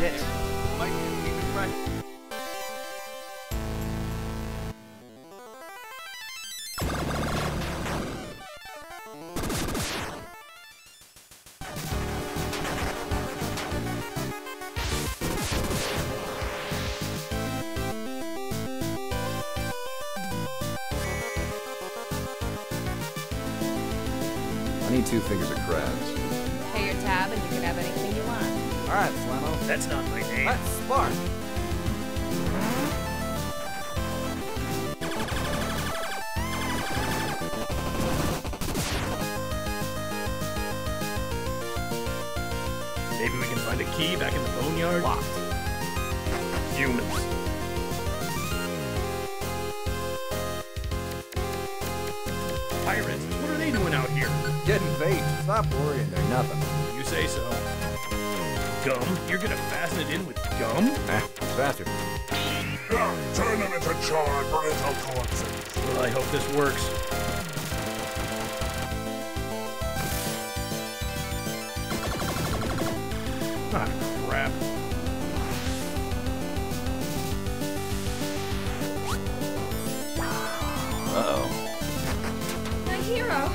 shit. Might keep it fresh. I need 2 fingers of crabs. Pay your tab and you can have anything you want. All right, Slamo. That's not my name. That's Spark. Maybe we can find a key back in the boneyard? Locked. Humans. Pirates? What are they doing out here? Getting bait. Stop worrying, they're nothing. You say so. Gum? You're gonna fasten it in with gum? It's faster. Turn them into charred parental corpses. Well, I hope this works. Ah, crap. Uh-oh. My hero.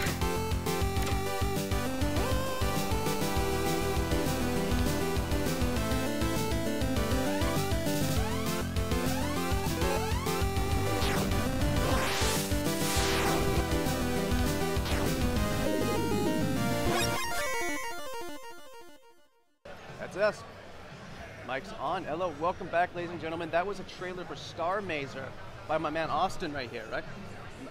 That's us. Mic's on. Hello, welcome back, ladies and gentlemen. That was a trailer for Starr Mazer by my man Auston right here, right?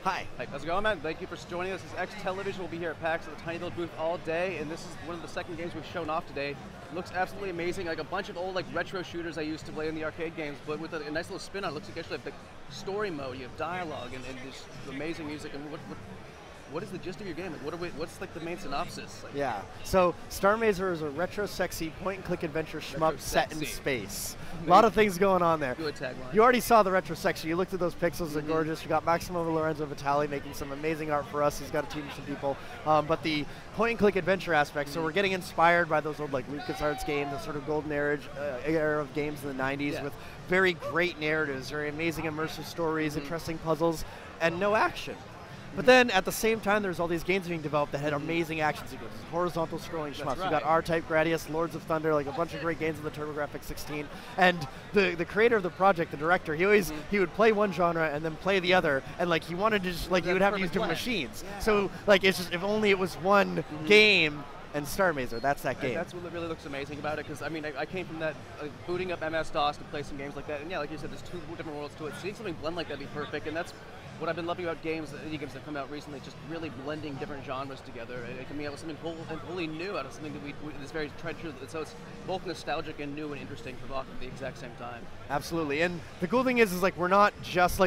Hi. Hey, how's it going, man? Thank you for joining us. This is X Television. We'll be here at PAX at the tiny little booth all day, and this is one of the second games we've shown off today. It looks absolutely amazing, like a bunch of old retro shooters I used to play in the arcade games, but with a nice little spin on it. It looks like you actually have the story mode, you have dialogue, and just amazing music. And what is the gist of your game? What's like the main synopsis? Like, Yeah. So Starr Mazer is a retro sexy point-and-click adventure shmup set in space. A lot of things going on there. Good tagline. You already saw the retro section. You looked at those pixels, they're gorgeous. You got Maximo Lorenzo Vitale making some amazing art for us. He's got a team of some people. But the point-and-click adventure aspect, so we're getting inspired by those old LucasArts games, the sort of golden era of games in the 90s with very great narratives, very amazing immersive stories, interesting puzzles, and no action. But then at the same time, there's all these games being developed that had amazing action sequences, horizontal scrolling shmups. We've got R-Type, Gradius, Lords of Thunder, like a bunch of great games in the TurboGrafx 16. And the creator of the project, the director, he would play one genre and then play the other, and he wanted to just you would have to use different machines. Yeah. So it's just if only it was one game. And Starr Mazer, that's that game. That's what really looks amazing about it, because I mean, I came from that booting up MS-DOS to play some games like that, and yeah, like you said, there's 2 different worlds to it. Seeing something blend like that would be perfect, and that's what I've been loving about games, indie games that come out recently, just really blending different genres together. It can be out with something wholly new, out of something that is very tried and true. So it's both nostalgic and new and interesting, provocative at the exact same time. Absolutely, and the cool thing is we're not just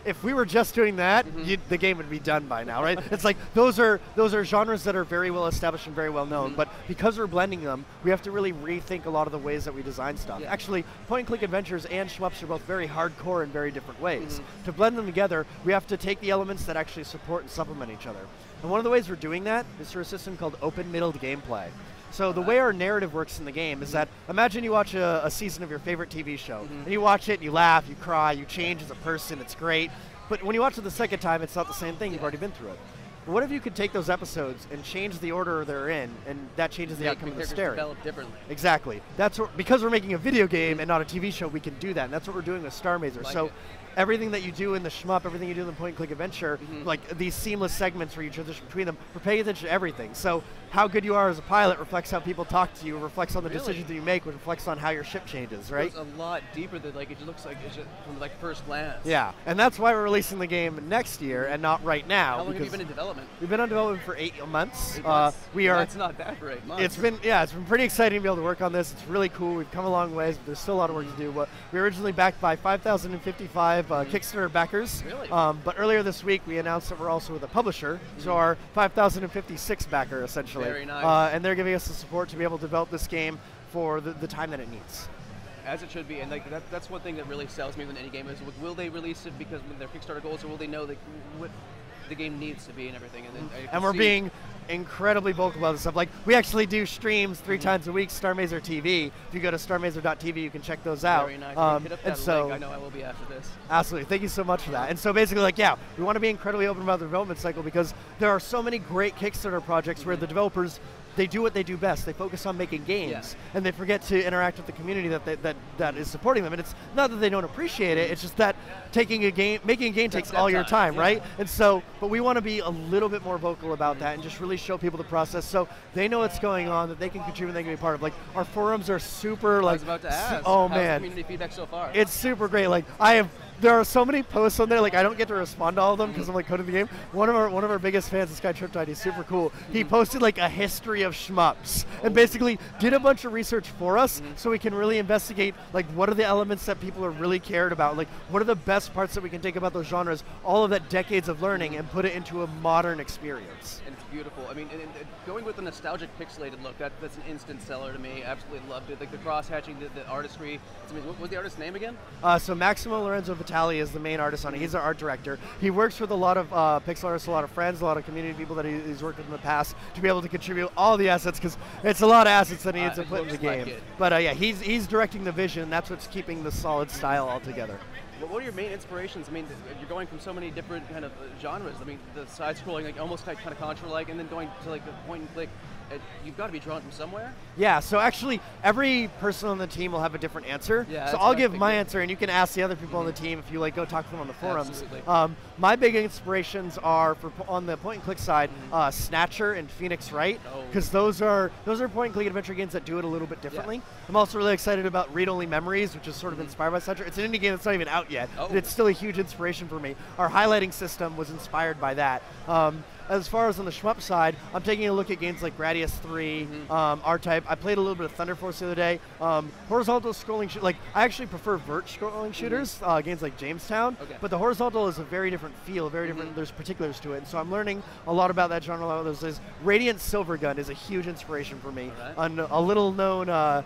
if we were just doing that, the game would be done by now, right? It's those are genres that are very well established and very well known, but because we're blending them, we have to really rethink a lot of the ways that we design stuff. Yeah. Actually, point-and-click adventures and shmups are both very hardcore in very different ways. To blend them together, we have to take the elements that actually support and supplement each other. And one of the ways we're doing that is through a system called open-middled gameplay. So the way our narrative works in the game is that, imagine you watch a season of your favorite TV show, and you watch it, and you laugh, you cry, you change as a person, it's great. But when you watch it the second time, it's not the same thing. You've already been through it. But what if you could take those episodes and change the order they're in, and that changes the outcome of the story? Develop differently. Exactly. Because we're making a video game and not a TV show, we can do that, and that's what we're doing with Starr Mazer. So everything that you do in the shmup, everything you do in the point-and-click adventure, these seamless segments where you transition between them, we're paying attention to everything. So how good you are as a pilot reflects how people talk to you, reflects on the decisions that you make, which reflects on how your ship changes, right? It's a lot deeper than it looks like it's just from first glance. Yeah, and that's why we're releasing the game next year and not right now. How long have you been in development? We've been on development for 8 months. 8 months. That's not bad for 8 months. It's been pretty exciting to be able to work on this. It's really cool. We've come a long ways, but there's still a lot of work to do. But we were originally backed by 5,055 Kickstarter backers. Really? But earlier this week, we announced that we're also with a publisher, so our 5,056 backer, essentially. Very nice. And they're giving us the support to be able to develop this game for the time that it needs. As it should be, and that's one thing that really sells me with any game is, will they release it because of their Kickstarter goals, or will they know the game needs to be and everything. And we're being incredibly vocal about this stuff. Like, we actually do streams 3 times a week, Starr Mazer TV. If you go to starmazer.tv, you can check those out. Very nice. Hit up and that so, link. I know I will be after this. Absolutely. Thank you so much for that. And so basically, like, yeah, we want to be incredibly open about the development cycle because there are so many great Kickstarter projects where the developers, they do what they do best. They focus on making games, and they forget to interact with the community that is supporting them. And it's not that they don't appreciate it. It's just that making a game takes all your time, right? And so, but we want to be a little bit more vocal about that and just really show people the process so they know what's going on, that they can contribute, they can be part of. Like, our forums are super, like, I was about to ask. Oh How's man, the community feedback so far? it's super great. Like, there are so many posts on there. Like, I don't get to respond to all of them because I'm like coding the game. One of our biggest fans is SkyTriptide. He's super cool. He posted like a history of shmups and basically did a bunch of research for us so we can really investigate like what are the elements that people are really cared about. Like, what are the best parts that we can take about those genres? All of that decades of learning and put it into a modern experience. And it's beautiful. I mean, and going with the nostalgic pixelated look, that's an instant seller to me. Absolutely loved it. Like the cross hatching, the artistry. It's amazing. What was the artist's name again? So Maximo Lorenzo Vitali is the main artist on it. He's our art director. He works with a lot of pixel artists, a lot of friends, a lot of community people that he's worked with in the past to be able to contribute all the assets because it's a lot of assets that he needs to put in the game. But yeah, he's directing the vision. That's what's keeping the solid style all together. What are your main inspirations? I mean, you're going from so many different kind of genres. I mean, the side-scrolling, like almost kind of Contra-like, and then going to like the point-and-click. You've got to be drawn from somewhere. Yeah. So actually, every person on the team will have a different answer. Yeah, so I'll give my answer, and you can ask the other people on the team if you like go talk to them on the forums. My big inspirations are on the point-and-click side, Snatcher and Phoenix Wright, because those are point-and-click adventure games that do it a little bit differently. I'm also really excited about Read Only Memories, which is sort of inspired by Snatcher. It's an indie game that's not even out yet, but it's still a huge inspiration for me. Our highlighting system was inspired by that. As far as on the shmup side, I'm taking a look at games like Gradius 3, R-Type. I played a little bit of Thunder Force the other day. Horizontal scrolling, like I actually prefer vert scrolling shooters, games like Jamestown, but the horizontal is a very different feel, very different, there's particulars to it. And so I'm learning a lot about that genre. Radiant Silvergun is a huge inspiration for me. On a little known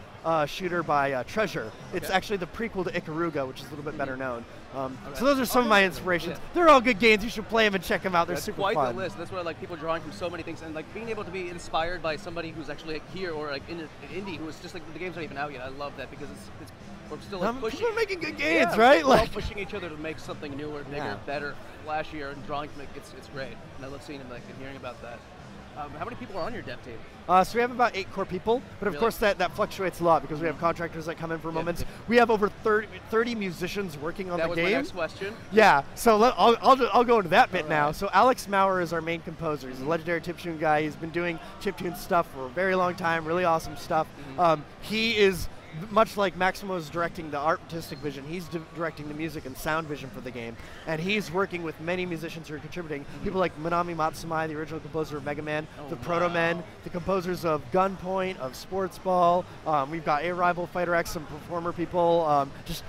shooter by Treasure. It's actually the prequel to Ikaruga, which is a little bit better known. So those are some of my inspirations. They're all good games. You should play them and check them out. They're super fun. Quite the list. That's why I like people drawing from so many things and like being able to be inspired by somebody who's actually like here or like in indie who is just like the game's not even out yet. I love that because it's we're still like pushing. People are making good games, right? We're all pushing each other to make something newer, bigger, better, flashier, and drawing from it. It's great. And I love seeing and like and hearing about that. How many people are on your dev team? So we have about 8 core people, but of course that fluctuates a lot because we have contractors that come in for moments. We have over 30 musicians working on the game. That was my next question. Yeah, so I'll go into that bit now. So Alex Maurer is our main composer. He's a legendary chiptune guy. He's been doing chiptune stuff for a very long time, really awesome stuff. He is, much like Maximo's directing the artistic vision, he's directing the music and sound vision for the game. And he's working with many musicians who are contributing. People like Manami Matsumai, the original composer of Mega Man, the Proto Men, the composers of Gunpoint, of Sports Ball. We've got A-Rival, Fighter X, some performer people. Just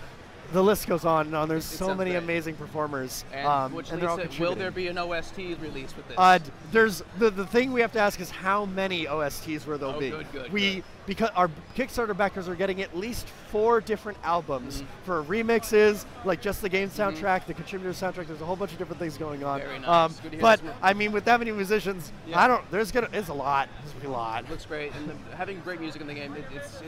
the list goes on and on. There's so many amazing performers. And they're all contributing. Will there be an OST released with this? There's the thing we have to ask is how many OSTs will there be. Good. Because our Kickstarter backers are getting at least 4 different albums for remixes, like just the game soundtrack, the contributor soundtrack. There's a whole bunch of different things going on. Very nice. But I mean, with that many musicians, it's a lot. There's gonna be a lot. It looks great, and having great music in the game, it's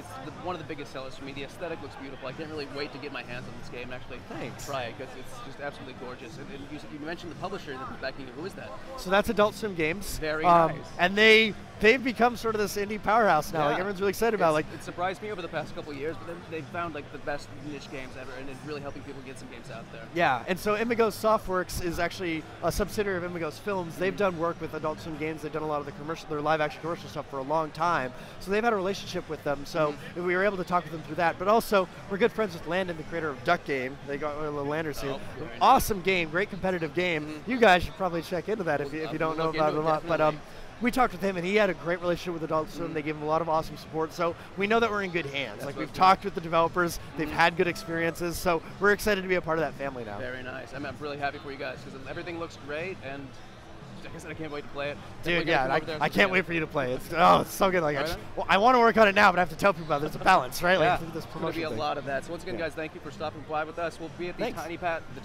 one of the biggest sellers for me. The aesthetic looks beautiful. I can't really wait to get my hands on this game and actually try it because it's just absolutely gorgeous. And you mentioned the publisher that's backing it. Who is that? So that's Adult Swim Games. Very nice. And they've become sort of this indie powerhouse now. Like everyone's really excited about. Like it surprised me over the past couple of years, but then they've found like the best niche games ever, and it's really helping people get some games out there. Yeah, and so Imagos Softworks is actually a subsidiary of Imagos Films. They've done work with Adult Swim Games. They've done a lot of their live-action commercial stuff for a long time. So they've had a relationship with them. So we were able to talk with them through that. But also, we're good friends with Landon, the creator of Duck Game. They got a little Landers here. Awesome game, great competitive game. You guys should probably check into that if you don't know about it a lot. But we talked with him, and he had a great relationship with Adult Swim. They gave him a lot of awesome support. So we know that we're in good hands. Like we've talked with the developers. They've had good experiences. So we're excited to be a part of that family now. Very nice. I'm really happy for you guys because everything looks great, and like I said, I can't wait to play it. Dude, I can't wait for you to play it. It's so good. Like I want to work on it now, but I have to tell people about it. There's a balance, right? Like this promotion There's going to be a lot of that. So once again, guys, thank you for stopping by with us. We'll be at the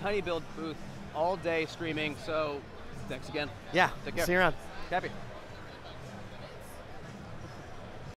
Tiny Build booth all day streaming. So Thanks again. Yeah. Take care. See you around. Cappy.